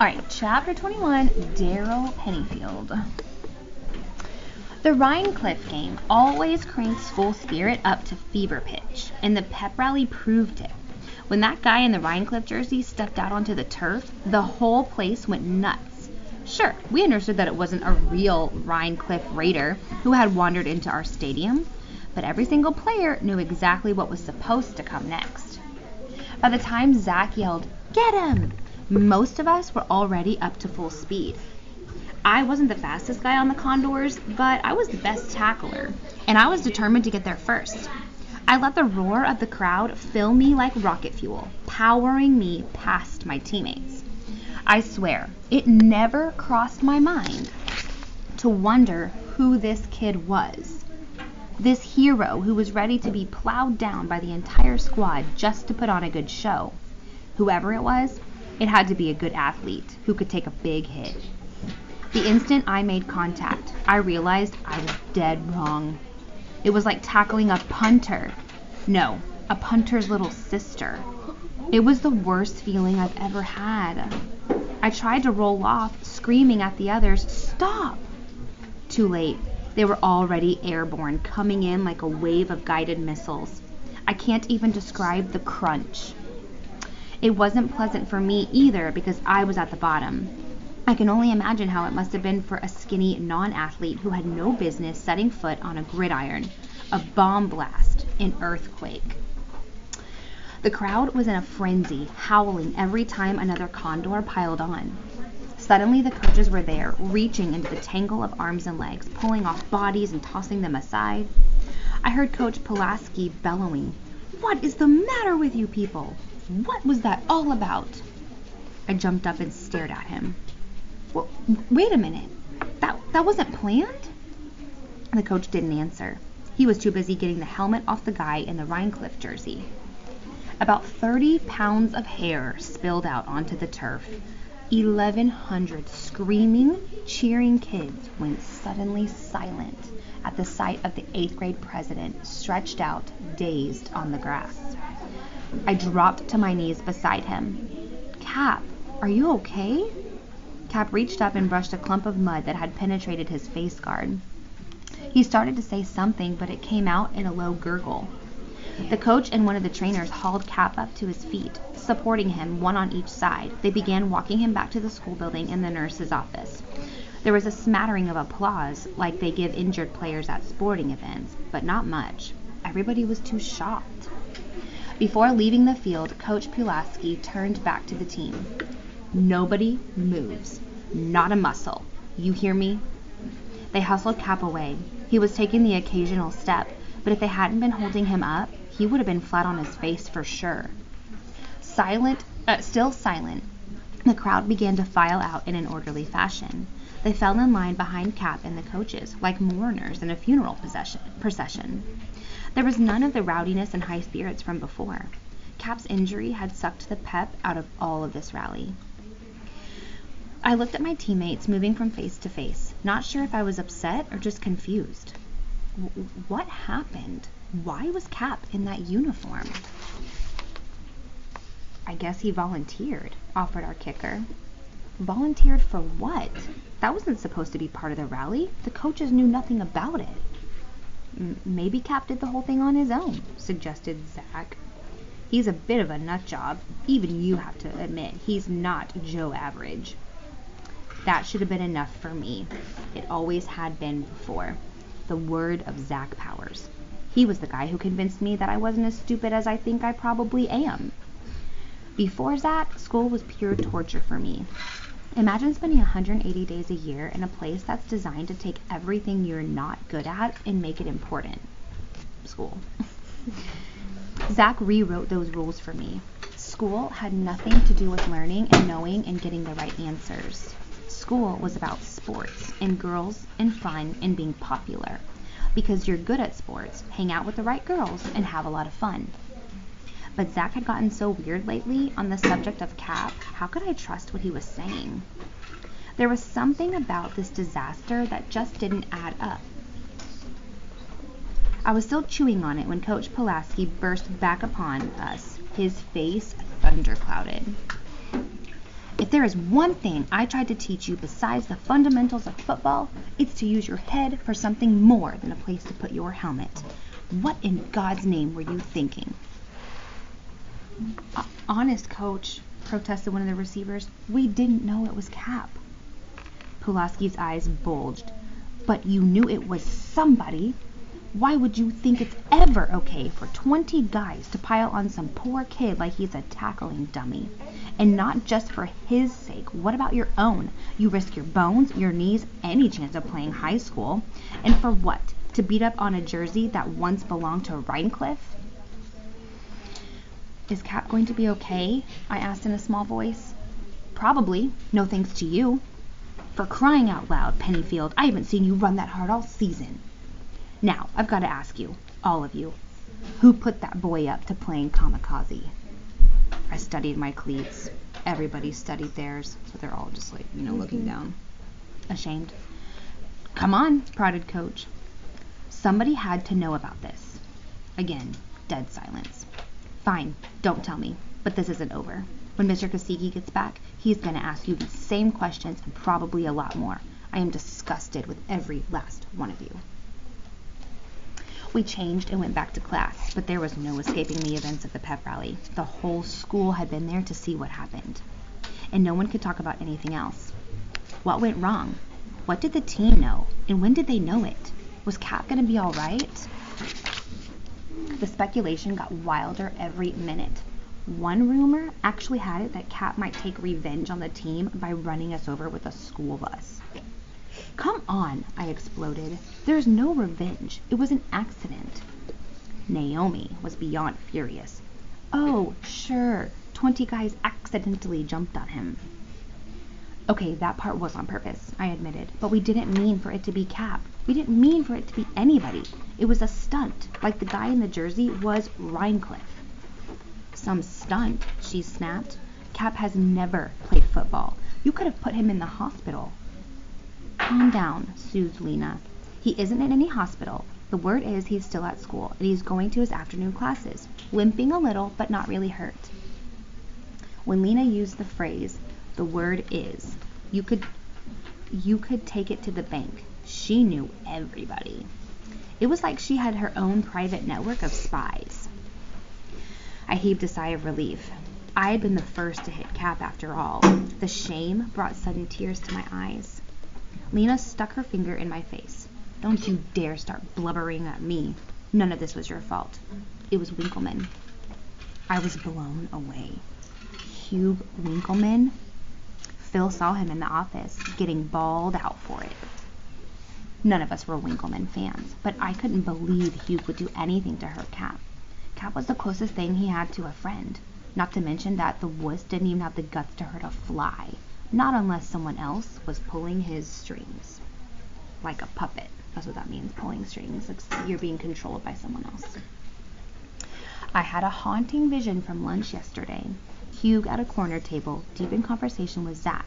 Alright, chapter 21, Daryl Pennyfield. The Rhinecliff game always cranked school spirit up to fever pitch, and the pep rally proved it. When that guy in the Rhinecliff jersey stepped out onto the turf, the whole place went nuts. Sure, we understood that it wasn't a real Rhinecliff Raider who had wandered into our stadium, but every single player knew exactly what was supposed to come next. By the time Zach yelled, "Get him!" most of us were already up to full speed. I wasn't the fastest guy on the Condors, but I was the best tackler, and I was determined to get there first. I let the roar of the crowd fill me like rocket fuel, powering me past my teammates. I swear, it never crossed my mind to wonder who this kid was. This hero who was ready to be plowed down by the entire squad just to put on a good show. Whoever it was, it had to be a good athlete who could take a big hit. The instant I made contact, I realized I was dead wrong. It was like tackling a punter. No, a punter's little sister. It was the worst feeling I've ever had. I tried to roll off, screaming at the others, "Stop!" Too late. They were already airborne, coming in like a wave of guided missiles. I can't even describe the crunch. It wasn't pleasant for me either because I was at the bottom. I can only imagine how it must have been for a skinny non-athlete who had no business setting foot on a gridiron, a bomb blast, an earthquake. The crowd was in a frenzy, howling every time another Condor piled on. Suddenly the coaches were there, reaching into the tangle of arms and legs, pulling off bodies and tossing them aside. I heard Coach Pulaski bellowing, "What is the matter with you people? What was that all about?" I jumped up and stared at him. "Well, wait a minute. That wasn't planned?" The coach didn't answer. He was too busy getting the helmet off the guy in the Rhinecliff jersey. About 30 pounds of hair spilled out onto the turf. 1,100 screaming, cheering kids went suddenly silent at the sight of the 8th grade president stretched out, dazed on the grass. I dropped to my knees beside him. "Cap, are you okay?" Cap reached up and brushed a clump of mud that had penetrated his face guard. He started to say something, but it came out in a low gurgle. The coach and one of the trainers hauled Cap up to his feet, supporting him, one on each side. They began walking him back to the school building and the nurse's office. There was a smattering of applause, like they give injured players at sporting events, but not much. Everybody was too shocked. Before leaving the field, Coach Pulaski turned back to the team. "Nobody moves. Not a muscle. You hear me?" They hustled Cap away. He was taking the occasional step, but if they hadn't been holding him up, he would have been flat on his face for sure. Still silent, the crowd began to file out in an orderly fashion. They fell in line behind Cap and the coaches, like mourners in a funeral procession. There was none of the rowdiness and high spirits from before. Cap's injury had sucked the pep out of all of this rally. I looked at my teammates moving from face to face, not sure if I was upset or just confused. What happened? Why was Cap in that uniform? "I guess he volunteered," offered our kicker. Volunteered for what? That wasn't supposed to be part of the rally. The coaches knew nothing about it. "Maybe Cap did the whole thing on his own," suggested Zach. "He's a bit of a nut job. Even you have to admit he's not Joe Average." That should have been enough for me. It always had been before. The word of Zach Powers. He was the guy who convinced me that I wasn't as stupid as I think I probably am. Before Zach, school was pure torture for me. Imagine spending 180 days a year in a place that's designed to take everything you're not good at and make it important. School. Zach rewrote those rules for me. School had nothing to do with learning and knowing and getting the right answers. School was about sports and girls and fun and being popular. Because you're good at sports, hang out with the right girls, and have a lot of fun. But Zach had gotten so weird lately on the subject of Cap, how could I trust what he was saying? There was something about this disaster that just didn't add up. I was still chewing on it when Coach Pulaski burst back upon us, his face thunderclouded. "If If there is one thing I tried to teach you besides the fundamentals of football, it's to use your head for something more than a place to put your helmet. What in God's name were you thinking? Honest, Coach, protested one of the receivers. We didn't know it was Cap. Pulaski's eyes bulged. But you knew it was somebody. Why would you think it's ever okay for 20 guys to pile on some poor kid like he's a tackling dummy? And not just for his sake. What about your own? You risk your bones, your knees, any chance of playing high school. And for what? To beat up on a jersey that once belonged to Rhinecliff? Is Cap going to be okay? I asked in a small voice. Probably. No thanks to you. For crying out loud, Pennyfield, I haven't seen you run that hard all season. Now, I've got to ask you, all of you, who put that boy up to playing kamikaze? I studied my cleats. Everybody studied theirs, so they're all just like, looking down. Ashamed. Come on, prodded Coach. Somebody had to know about this. Again, dead silence. Fine, don't tell me, but this isn't over. When Mr. Kosicki gets back, he's going to ask you the same questions and probably a lot more. I am disgusted with every last one of you. We changed and went back to class, but there was no escaping the events of the pep rally. The whole school had been there to see what happened, and no one could talk about anything else. What went wrong? What did the team know, and when did they know it? Was Cap going to be all right? The speculation got wilder every minute. One rumor actually had it that Cap might take revenge on the team by running us over with a school bus. Come on, I exploded. There's no revenge. It was an accident. Naomi was beyond furious. Oh, sure. 20 guys accidentally jumped on him. Okay, that part was on purpose, I admitted, but we didn't mean for it to be Cap. We didn't mean for it to be anybody. It was a stunt, like the guy in the jersey was Rhinecliff. Some stunt, she snapped. Cap has never played football. You could have put him in the hospital. Calm down, soothed Lena. He isn't in any hospital. The word is he's still at school, and he's going to his afternoon classes, limping a little, but not really hurt. When Lena used the phrase, the word is, you could take it to the bank. She knew everybody. It was like she had her own private network of spies. I heaved a sigh of relief. I had been the first to hit Cap after all. The shame brought sudden tears to my eyes. Lena stuck her finger in my face. Don't you dare start blubbering at me. None of this was your fault. It was Winkleman. I was blown away. Hugh Winkleman? Phil saw him in the office, getting bawled out for it. None of us were Winkleman fans, but I couldn't believe Hugh would do anything to hurt Cap. Cap was the closest thing he had to a friend. Not to mention that the wuss didn't even have the guts to hurt a fly. Not unless someone else was pulling his strings. Like a puppet. That's what that means, pulling strings. It's you're being controlled by someone else. I had a haunting vision from lunch yesterday. Hugh at a corner table, deep in conversation with Zach.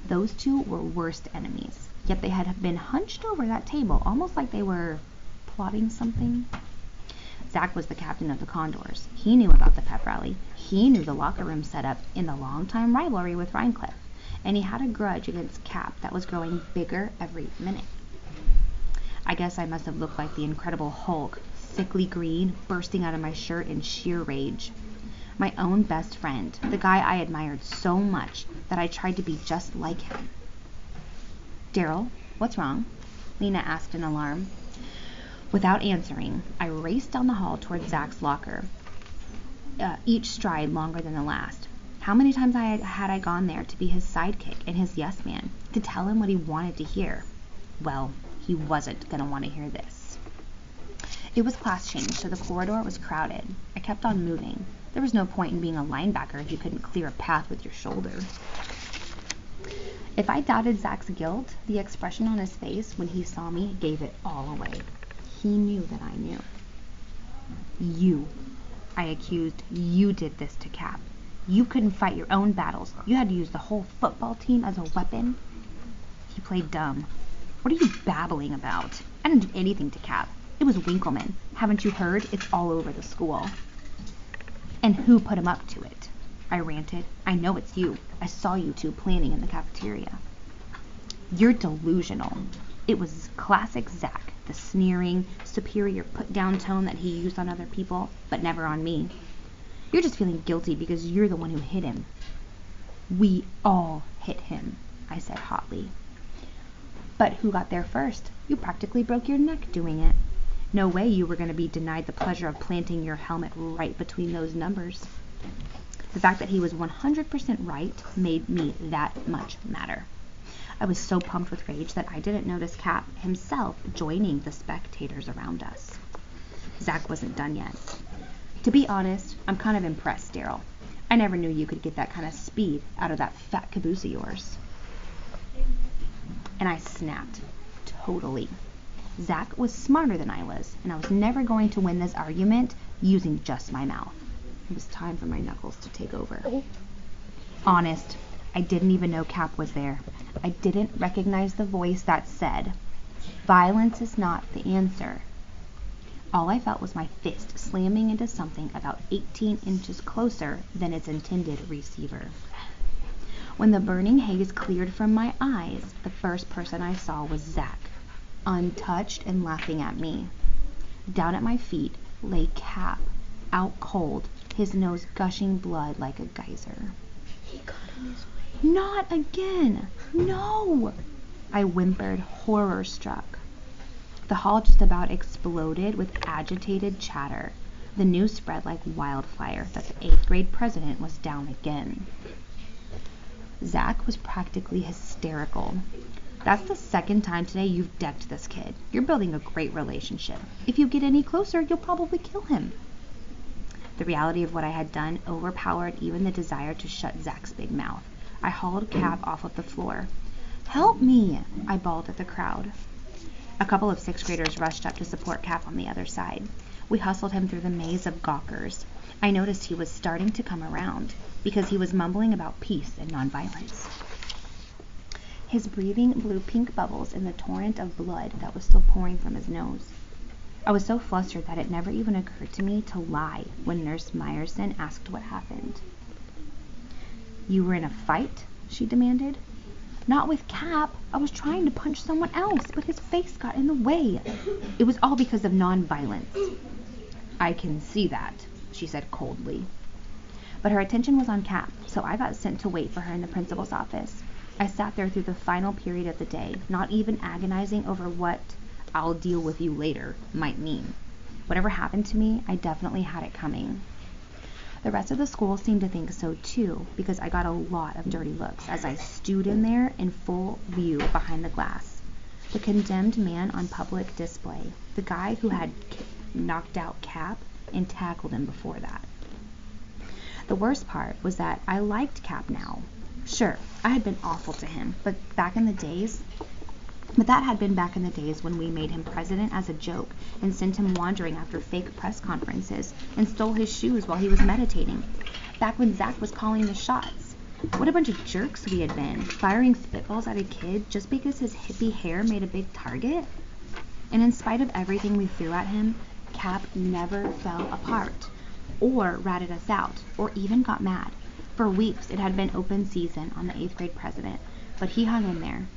Those two were worst enemies. Yet they had been hunched over that table, almost like they were plotting something. Zach was the captain of the Condors. He knew about the pep rally. He knew the locker room setup in the long-time rivalry with Rhinecliff. And he had a grudge against Cap that was growing bigger every minute. I guess I must have looked like the Incredible Hulk, sickly green, bursting out of my shirt in sheer rage. My own best friend, the guy I admired so much that I tried to be just like him. Daryl, what's wrong? Lena asked in alarm. Without answering, I raced down the hall toward Zach's locker, each stride longer than the last. How many times had I gone there to be his sidekick and his yes man, to tell him what he wanted to hear? Well, he wasn't going to want to hear this. It was class change, so the corridor was crowded. I kept on moving. There was no point in being a linebacker if you couldn't clear a path with your shoulder. If I doubted Zach's guilt, the expression on his face when he saw me gave it all away. He knew that I knew. You, I accused, you did this to Cap. You couldn't fight your own battles. You had to use the whole football team as a weapon. He played dumb. What are you babbling about? I didn't do anything to Cap. It was Winkleman. Haven't you heard? It's all over the school. And who put him up to it? I ranted. I know it's you. I saw you two planning in the cafeteria. You're delusional. It was classic Zach, the sneering, superior put-down tone that he used on other people, but never on me. You're just feeling guilty because you're the one who hit him. We all hit him, I said hotly. But who got there first? You practically broke your neck doing it. No way you were going to be denied the pleasure of planting your helmet right between those numbers. The fact that he was 100% right made me that much madder. I was so pumped with rage that I didn't notice Cap himself joining the spectators around us. Zach wasn't done yet. To be honest, I'm kind of impressed, Daryl. I never knew you could get that kind of speed out of that fat caboose of yours. And I snapped. Totally. Zach was smarter than I was, and I was never going to win this argument using just my mouth. It was time for my knuckles to take over. Honest, I didn't even know Cap was there. I didn't recognize the voice that said, "Violence is not the answer." All I felt was my fist slamming into something about 18 inches closer than its intended receiver. When the burning haze cleared from my eyes, the first person I saw was Zach, untouched and laughing at me. Down at my feet lay Cap, out cold, his nose gushing blood like a geyser. He got in his way. Not again! No! I whimpered, horror-struck. The hall just about exploded with agitated chatter. The news spread like wildfire that the 8th grade president was down again. Zach was practically hysterical. That's the second time today you've decked this kid. You're building a great relationship. If you get any closer, you'll probably kill him. The reality of what I had done overpowered even the desire to shut Zach's big mouth. I hauled Cap off of the floor. "Help me!" I bawled at the crowd. A couple of 6th graders rushed up to support Cap on the other side. We hustled him through the maze of gawkers. I noticed he was starting to come around because he was mumbling about peace and nonviolence. His breathing blew pink bubbles in the torrent of blood that was still pouring from his nose. I was so flustered that it never even occurred to me to lie when Nurse Meyerson asked what happened. "You were in a fight?" she demanded. "Not with Cap. I was trying to punch someone else, but his face got in the way. It was all because of nonviolence." "I can see that," she said coldly. But her attention was on Cap, so I got sent to wait for her in the principal's office. I sat there through the final period of the day, not even agonizing over what "I'll deal with you later" might mean. Whatever happened to me, I definitely had it coming. The rest of the school seemed to think so too, because I got a lot of dirty looks as I stewed in there in full view behind the glass. The condemned man on public display, the guy who had knocked out Cap and tackled him before that. The worst part was that I liked Cap now. Sure, I had been awful to him, but that had been back in the days when we made him president as a joke and sent him wandering after fake press conferences and stole his shoes while he was meditating. Back when Zach was calling the shots. What a bunch of jerks we had been, firing spitballs at a kid just because his hippie hair made a big target. And in spite of everything we threw at him, Cap never fell apart, or ratted us out, or even got mad. For weeks it had been open season on the 8th grade president, but he hung in there.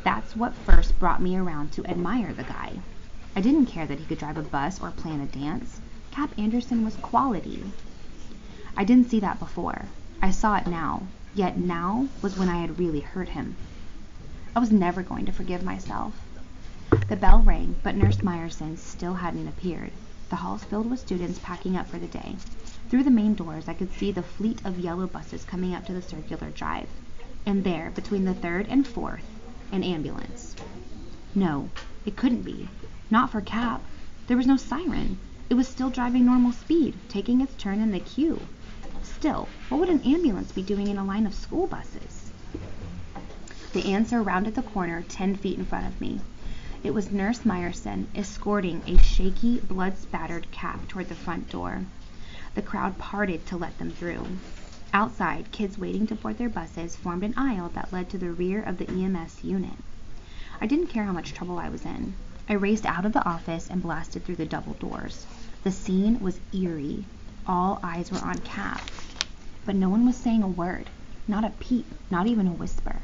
That's what first brought me around to admire the guy. I didn't care that he could drive a bus or plan a dance. Cap Anderson was quality. I didn't see that before. I saw it now, yet now was when I had really hurt him. I was never going to forgive myself. The bell rang, but Nurse Meyerson still hadn't appeared. The halls filled with students packing up for the day. Through the main doors I could see the fleet of yellow buses coming up to the circular drive. And there, between the 3rd and 4th, an ambulance. No, it couldn't be. Not for Cap. There was no siren. It was still driving normal speed, taking its turn in the queue. Still, what would an ambulance be doing in a line of school buses? The answer rounded the corner 10 feet in front of me. It was Nurse Meyerson escorting a shaky, blood-spattered Cap toward the front door. The crowd parted to let them through. Outside, kids waiting to board their buses formed an aisle that led to the rear of the EMS unit. I didn't care how much trouble I was in. I raced out of the office and blasted through the double doors. The scene was eerie. All eyes were on Cap, but no one was saying a word. Not a peep, not even a whisper.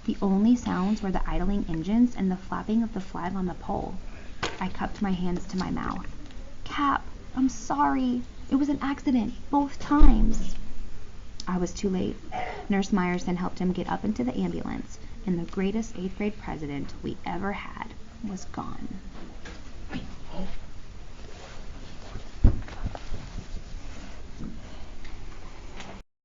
The only sounds were the idling engines and the flapping of the flag on the pole. I cupped my hands to my mouth. Cap, I'm sorry. It was an accident, both times. I was too late. Nurse Meyerson helped him get up into the ambulance, and the greatest 8th grade president we ever had was gone.